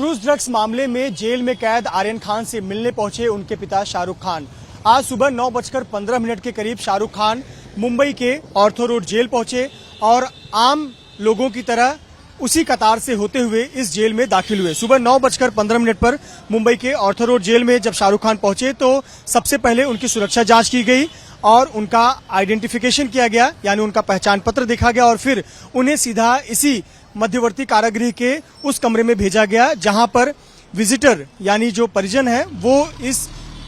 Cruise drugs मामले में jail में कैद आर्यन खान से मिलने पहुंचे उनके पिता शाहरुख खान। आज सुबह 9:15 के करीब शाहरुख खान मुंबई के ऑर्थो रोड जेल पहुंचे और आम लोगों की तरह उसी कतार से होते हुए इस जेल में दाखिल हुए। सुबह 9:15 पर मुंबई के ऑर्थो रोड जेल में जब शाहरुख खान पहुंचे तो सबसे पहले उनकी सुरक्षा जांच की गई और उनका आइडेंटिफिकेशन किया गया, यानी उनका पहचान पत्र देखा गया और फिर उन्हें सीधा इसी मध्यवर्ती कारागृह के उस कमरे में भेजा गया जहां पर विजिटर यानी जो परिजन है वो इस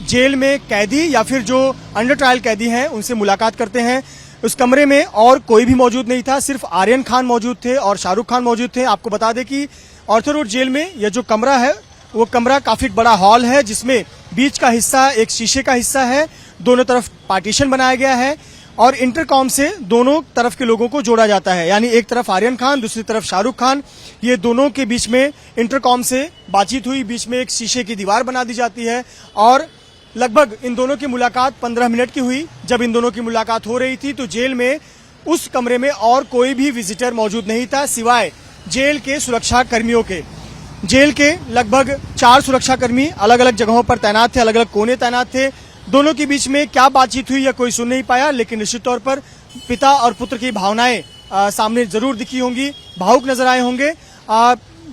जेल में कैदी या फिर जो अंडर ट्रायल कैदी हैं उनसे मुलाकात करते हैं। उस कमरे में और कोई भी मौजूद नहीं था, सिर्फ आर्यन खान मौजूद थे और शाहरुख खान मौजूद थे। आपको बता दें कि ऑर्थो रोड जेल में यह जो कमरा है वो कमरा काफी बड़ा हॉल है जिसमें बीच का हिस्सा एक शीशे का हिस्सा है, दोनों तरफ पार्टीशन बनाया गया है और इंटरकॉम से दोनों तरफ के लोगों को जोड़ा जाता है, यानी एक तरफ आर्यन खान दूसरी तरफ शाहरुख खान, ये दोनों के बीच में इंटरकॉम से बातचीत हुई, बीच में एक शीशे की दीवार बना दी जाती है और लगभग इन दोनों की मुलाकात 15 मिनट की हुई। जब इन दोनों की मुलाकात हो रही थी तो जेल में उस कमरे में और कोई भी विजिटर मौजूद नहीं था सिवाय जेल के सुरक्षा कर्मियों के। जेल के लगभग 4 सुरक्षाकर्मी अलग अलग जगहों पर तैनात थे, अलग अलग कोने तैनात थे। दोनों के बीच में क्या बातचीत हुई या कोई सुन नहीं पाया, लेकिन निश्चित तौर पर पिता और पुत्र की भावनाएं सामने जरूर दिखी होंगी, भावुक नजर आए होंगे।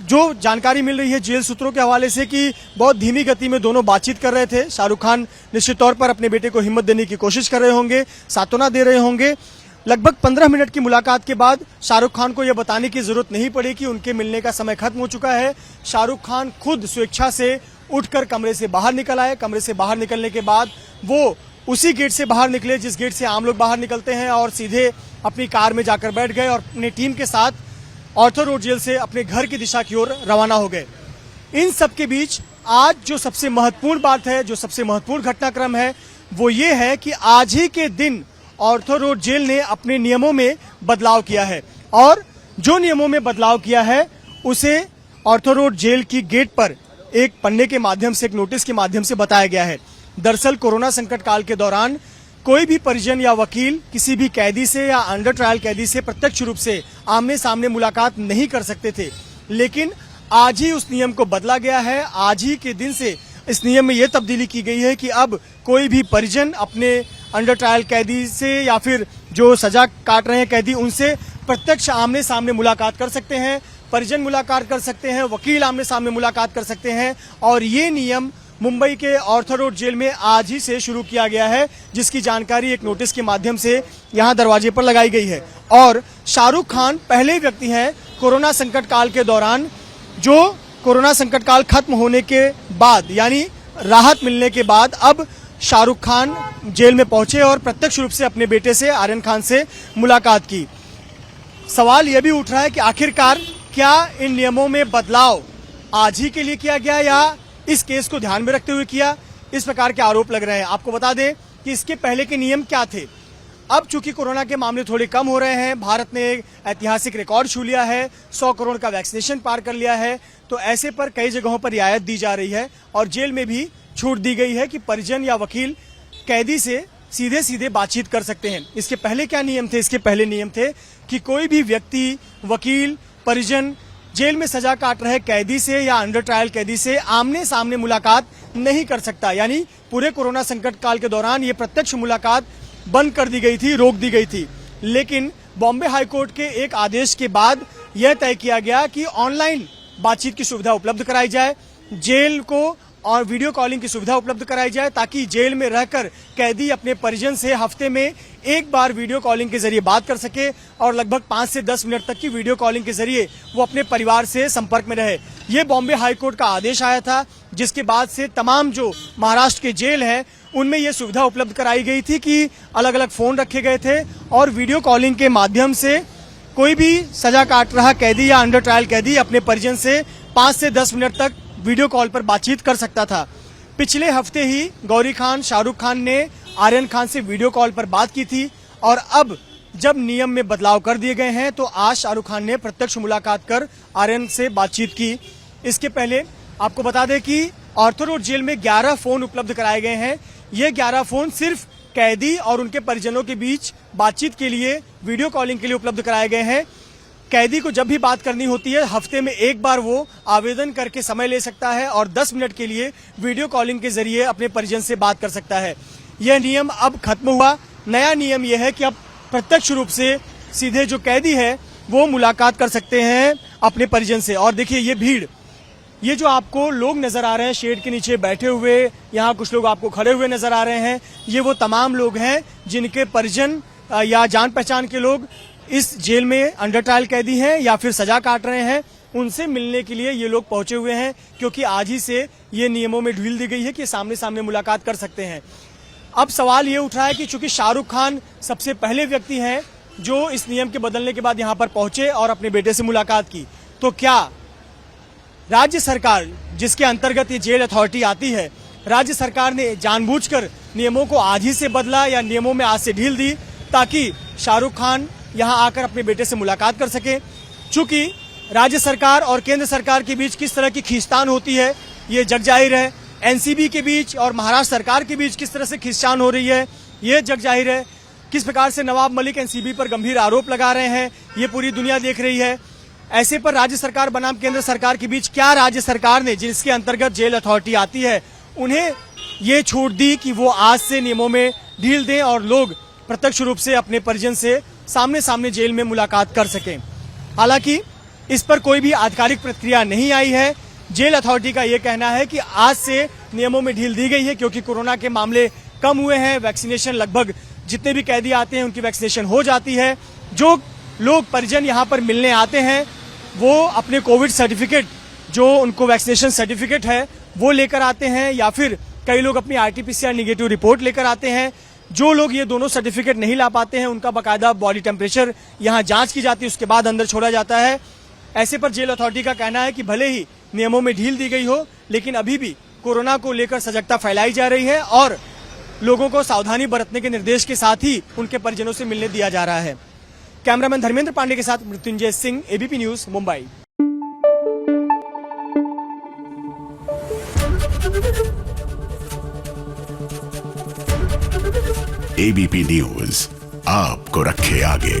जो जानकारी मिल रही है जेल सूत्रों के हवाले से कि बहुत धीमी गति में दोनों बातचीत कर रहे थे। शाहरुख खान निश्चित तौर पर अपने बेटे को हिम्मत देने की कोशिश कर रहे होंगे, सांत्वना दे रहे होंगे। लगभग 15 मिनट की मुलाकात के बाद शाहरुख खान को यह बताने की जरूरत नहीं पड़ी कि उनके मिलने का समय खत्म हो चुका है। शाहरुख खान खुद स्वेच्छा से उठकर कमरे से बाहर निकल आए। कमरे से बाहर निकलने के बाद वो उसी गेट से बाहर निकले जिस गेट से आम लोग बाहर निकलते हैं और सीधे अपनी कार में जाकर बैठ गए और अपनी टीम के साथ ऑर्थो रोड जेल से अपने घर की दिशा की ओर रवाना हो गए। इन सब के बीच आज जो सबसे महत्वपूर्ण बात है, जो सबसे महत्वपूर्ण घटनाक्रम है वो ये है कि आज ही के दिन ऑर्थो रोड जेल ने अपने नियमों में बदलाव किया है और जो नियमों में बदलाव किया है उसे ऑर्थो रोड जेल की गेट पर एक पन्ने के माध्यम से, एक नोटिस के माध्यम से बताया गया है। दरअसल कोरोना संकट काल के दौरान कोई भी परिजन या वकील किसी भी कैदी से या अंडर ट्रायल कैदी से प्रत्यक्ष रूप से आमने सामने मुलाकात नहीं कर सकते थे, लेकिन आज ही उस नियम को बदला गया है। आज ही के दिन से इस नियम में यह तब्दीली की गई है कि अब कोई भी परिजन अपने अंडर ट्रायल कैदी से या फिर जो सजा काट रहे हैं कैदी उनसे प्रत्यक्ष आमने सामने मुलाकात कर सकते हैं, परिजन मुलाकात कर सकते हैं, वकील आमने सामने मुलाकात कर सकते हैं। और ये नियम मुंबई के ऑर्थो रोड जेल में आज ही से शुरू किया गया है, जिसकी जानकारी एक नोटिस के माध्यम से यहां दरवाजे पर लगाई गई है। और शाहरुख खान पहले व्यक्ति हैं कोरोना संकट काल के दौरान जो कोरोना संकट काल खत्म होने के बाद यानी राहत मिलने के बाद अब शाहरुख खान जेल में पहुंचे और प्रत्यक्ष रूप से अपने बेटे से आर्यन खान से मुलाकात की। सवाल यह भी उठ रहा है कि आखिरकार क्या इन नियमों में बदलाव आज ही के लिए किया गया या इस केस को ध्यान में रखते हुए किया, इस प्रकार के आरोप लग रहे हैं। आपको बता दें कि इसके पहले के नियम क्या थे। अब चूंकि कोरोना के मामले थोड़े कम हो रहे हैं, भारत ने एक ऐतिहासिक रिकॉर्ड छू लिया है, 100 करोड़ का वैक्सीनेशन पार कर लिया है, तो ऐसे पर कई जगहों पर रियायत दी जा रही है और जेल में भी छूट दी गई है कि परिजन या वकील कैदी से सीधे सीधे बातचीत कर सकते हैं। इसके पहले क्या नियम थे? इसके पहले नियम थे कि कोई भी व्यक्ति, वकील, परिजन जेल में सजा काट रहे कैदी से या अंडर ट्रायल कैदी से आमने सामने मुलाकात नहीं कर सकता। यानी पूरे कोरोना संकट काल के दौरान ये प्रत्यक्ष मुलाकात बंद कर दी गई थी, रोक दी गई थी। लेकिन बॉम्बे हाईकोर्ट के एक आदेश के बाद यह तय किया गया कि ऑनलाइन बातचीत की सुविधा उपलब्ध कराई जाए, जेल को और वीडियो कॉलिंग की सुविधा उपलब्ध कराई जाए ताकि जेल में रहकर कैदी अपने परिजन से हफ्ते में एक बार वीडियो कॉलिंग के जरिए बात कर सके और लगभग 5 से 10 मिनट तक की वीडियो कॉलिंग के जरिए वो अपने परिवार से संपर्क में रहे। ये बॉम्बे हाईकोर्ट का आदेश आया था, जिसके बाद से तमाम जो महाराष्ट्र के जेल है उनमें ये सुविधा उपलब्ध कराई गई थी कि अलग अलग फोन रखे गए थे और वीडियो कॉलिंग के माध्यम से कोई भी सजा काट रहा कैदी या अंडर ट्रायल कैदी अपने परिजन से 5 से 10 मिनट तक वीडियो कॉल पर बातचीत कर सकता था। पिछले हफ्ते ही गौरी खान, शाहरुख खान ने आर्यन खान से वीडियो कॉल पर बात की थी और अब जब नियम में बदलाव कर दिए गए हैं तो आज शाहरुख खान ने प्रत्यक्ष मुलाकात कर आर्यन से बातचीत की। इसके पहले आपको बता दें कि ऑर्थो रोड जेल में 11 फोन उपलब्ध कराए गए हैं। ये 11 फोन सिर्फ कैदी और उनके परिजनों के बीच बातचीत के लिए, वीडियो कॉलिंग के लिए उपलब्ध कराए गए हैं। कैदी को जब भी बात करनी होती है हफ्ते में एक बार वो आवेदन करके समय ले सकता है और 10 मिनट के लिए वीडियो कॉलिंग के जरिए अपने परिजन से बात कर सकता है। यह नियम अब खत्म हुआ। नया नियम यह है कि अब प्रत्यक्ष रूप से सीधे जो कैदी है वो मुलाकात कर सकते हैं अपने परिजन से। और देखिए ये भीड़, ये जो आपको लोग नजर आ रहे हैं शेड के नीचे बैठे हुए, यहाँ कुछ लोग आपको खड़े हुए नजर आ रहे हैं, ये वो तमाम लोग हैं जिनके परिजन या जान पहचान के लोग इस जेल में अंडर ट्रायल कैदी हैं या फिर सजा काट रहे हैं। उनसे मिलने के लिए ये लोग पहुंचे हुए हैं क्योंकि आज ही से ये नियमों में ढील दी गई है कि सामने सामने मुलाकात कर सकते हैं। अब सवाल ये उठ रहा है कि चूंकि शाहरुख खान सबसे पहले व्यक्ति हैं जो इस नियम के बदलने के बाद यहाँ पर पहुंचे और अपने बेटे से मुलाकात की, तो क्या राज्य सरकार जिसके अंतर्गत ये जेल अथॉरिटी आती है, राज्य सरकार ने जानबूझकर नियमों को आज ही से बदला या नियमों में आज से ढील दी ताकि शाहरुख खान यहां आकर अपने बेटे से मुलाकात कर सके? चूंकि राज्य सरकार और केंद्र सरकार के बीच किस तरह की खींचतान होती है ये जग जाहिर है। एनसीबी के बीच और महाराष्ट्र सरकार के बीच किस तरह से खींचतान हो रही है ये जग जाहिर है। किस प्रकार से नवाब मलिक एनसीबी पर गंभीर आरोप लगा रहे हैं ये पूरी दुनिया देख रही है। ऐसे पर राज्य सरकार बनाम केंद्र सरकार के बीच क्या राज्य सरकार ने जिसके अंतर्गत जेल अथॉरिटी आती है उन्हें ये छूट दी कि वो आज से नियमों में ढील दें और लोग प्रत्यक्ष रूप से अपने परिजन से सामने सामने जेल में मुलाकात कर सकें। हालांकि इस पर कोई भी आधिकारिक प्रतिक्रिया नहीं आई है। जेल अथॉरिटी का ये कहना है कि आज से नियमों में ढील दी गई है क्योंकि कोरोना के मामले कम हुए हैं, वैक्सीनेशन लगभग जितने भी कैदी आते हैं उनकी वैक्सीनेशन हो जाती है। जो लोग परिजन यहाँ पर मिलने आते हैं वो अपने कोविड सर्टिफिकेट, जो उनको वैक्सीनेशन सर्टिफिकेट है वो लेकर आते हैं या फिर कई लोग अपनी आरटीपीसीआर निगेटिव रिपोर्ट लेकर आते हैं। जो लोग ये दोनों सर्टिफिकेट नहीं ला पाते हैं उनका बाकायदा बॉडी टेम्परेचर यहाँ जांच की जाती है, उसके बाद अंदर छोड़ा जाता है। ऐसे पर जेल अथॉरिटी का कहना है कि भले ही नियमों में ढील दी गई हो लेकिन अभी भी कोरोना को लेकर सजगता फैलाई जा रही है और लोगों को सावधानी बरतने के निर्देश के साथ ही उनके परिजनों से मिलने दिया जा रहा है। कैमरामैन धर्मेंद्र पांडे के साथ Mrityunjay Singh, ABP news, Mumbai. ABP news आपको रखे आगे।